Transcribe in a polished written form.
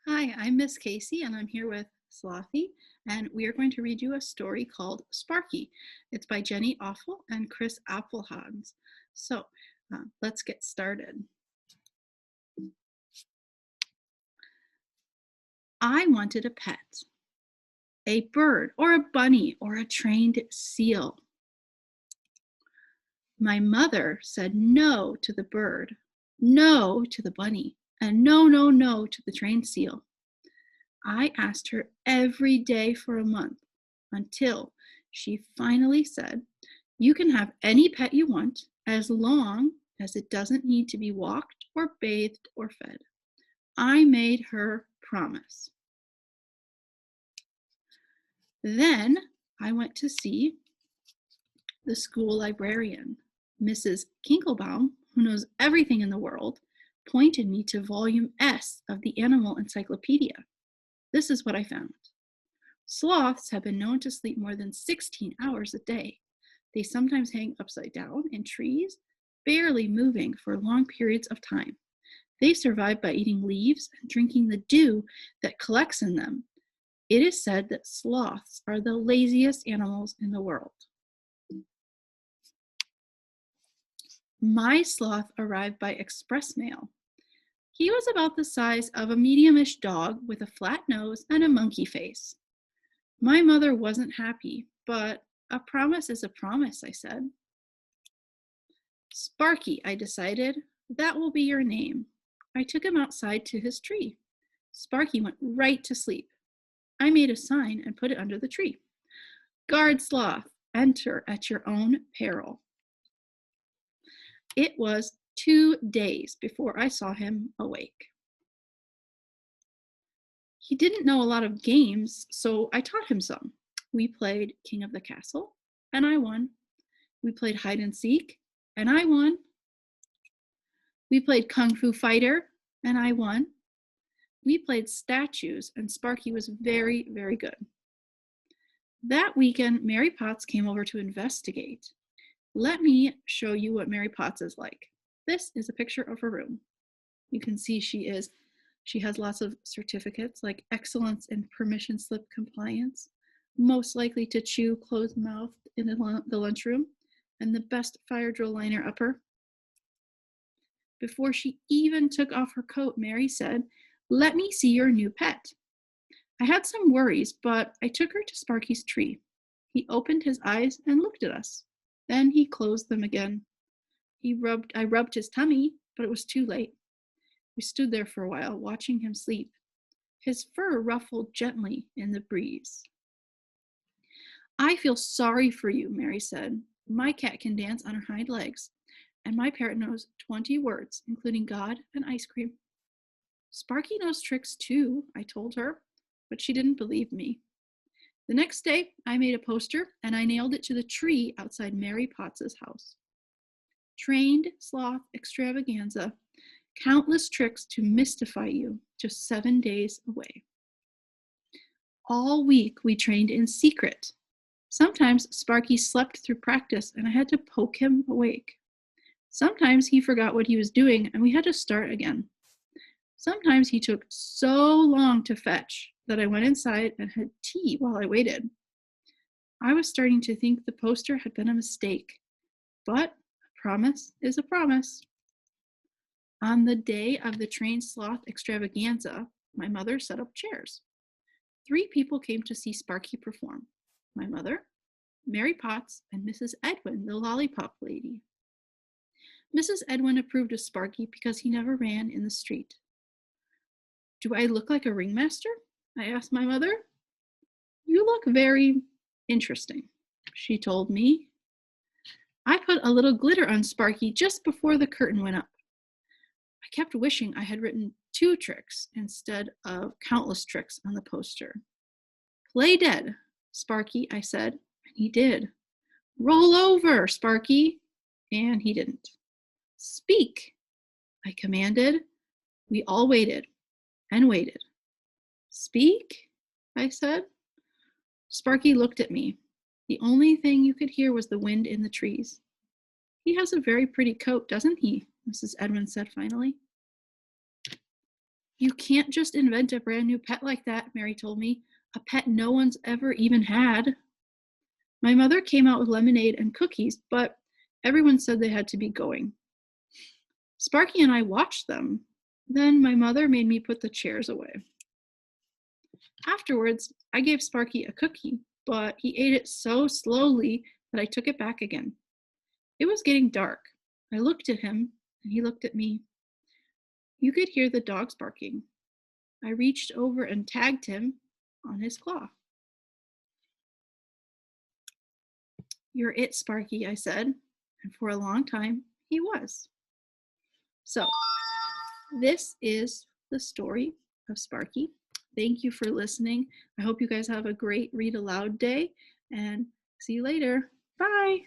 Hi, I'm Miss Casey, and I'm here with Slothy, and we are going to read you a story called Sparky. It's by Jenny Offill and Chris Appelhans. So let's get started. I wanted a pet, a bird or a bunny or a trained seal. My mother said no to the bird, no to the bunny, and no, no, no to the trained seal. I asked her every day for a month until she finally said, "You can have any pet you want as long as it doesn't need to be walked or bathed or fed." I made her promise. Then I went to see the school librarian. Mrs. Kinklebaum, who knows everything in the world, pointed me to volume S of the Animal Encyclopedia. This is what I found. Sloths have been known to sleep more than 16 hours a day. They sometimes hang upside down in trees, barely moving for long periods of time. They survive by eating leaves and drinking the dew that collects in them. It is said that sloths are the laziest animals in the world. My sloth arrived by express mail. He was about the size of a medium-ish dog with a flat nose and a monkey face. My mother wasn't happy, but a promise is a promise, I said. Sparky, I decided. That will be your name. I took him outside to his tree. Sparky went right to sleep. I made a sign and put it under the tree. Guard sloth, enter at your own peril. It was 2 days before I saw him awake. He didn't know a lot of games, so I taught him some. We played King of the Castle, and I won. We played hide and seek, and I won. We played Kung Fu Fighter, and I won. We played statues, and Sparky was very, very good. That weekend, Mary Potts came over to investigate. Let me show you what Mary Potts is like. This is a picture of her room. You can see she has lots of certificates like excellence in permission slip compliance, most likely to chew closed mouthed in the lunchroom, and the best fire drill liner upper. Before she even took off her coat, Mary said, "Let me see your new pet." I had some worries, but I took her to Sparky's tree. He opened his eyes and looked at us. Then he closed them again. I rubbed his tummy, but it was too late. We stood there for a while, watching him sleep. His fur ruffled gently in the breeze. "I feel sorry for you," Mary said. "My cat can dance on her hind legs, and my parrot knows 20 words, including God and ice cream." "Sparky knows tricks too," I told her, but she didn't believe me. The next day, I made a poster and I nailed it to the tree outside Mary Potts's house. Trained sloth extravaganza, countless tricks to mystify you, just 7 days away. All week we trained in secret. Sometimes Sparky slept through practice and I had to poke him awake. Sometimes he forgot what he was doing and we had to start again. Sometimes he took so long to fetch that I went inside and had tea while I waited. I was starting to think the poster had been a mistake, but a promise is a promise. On the day of the trained sloth extravaganza, my mother set up chairs. 3 people came to see Sparky perform. My mother, Mary Potts, and Mrs. Edwin, the lollipop lady. Mrs. Edwin approved of Sparky because he never ran in the street. "Do I look like a ringmaster?" I asked my mother. "You look very interesting," she told me. I put a little glitter on Sparky just before the curtain went up. I kept wishing I had written 2 tricks instead of countless tricks on the poster. "Play dead, Sparky," I said, and he did. "Roll over, Sparky," and he didn't. "Speak," I commanded. We all waited and waited. "Speak," I said. Sparky looked at me. The only thing you could hear was the wind in the trees. "He has a very pretty coat, doesn't he?" Mrs. Edwin said finally. You can't just invent a brand new pet like that, Mary told me. A pet no one's ever even had. My mother came out with lemonade and cookies, but everyone said they had to be going. Sparky and I watched them. Then my mother made me put the chairs away. Afterwards, I gave Sparky a cookie, but he ate it so slowly that I took it back again. It was getting dark. I looked at him, and he looked at me. You could hear the dogs barking. I reached over and tagged him on his claw. You're it, Sparky, I said, and for a long time, he was. So, this is the story of Sparky. Thank you for listening. I hope you guys have a great read aloud day, and see you later. Bye.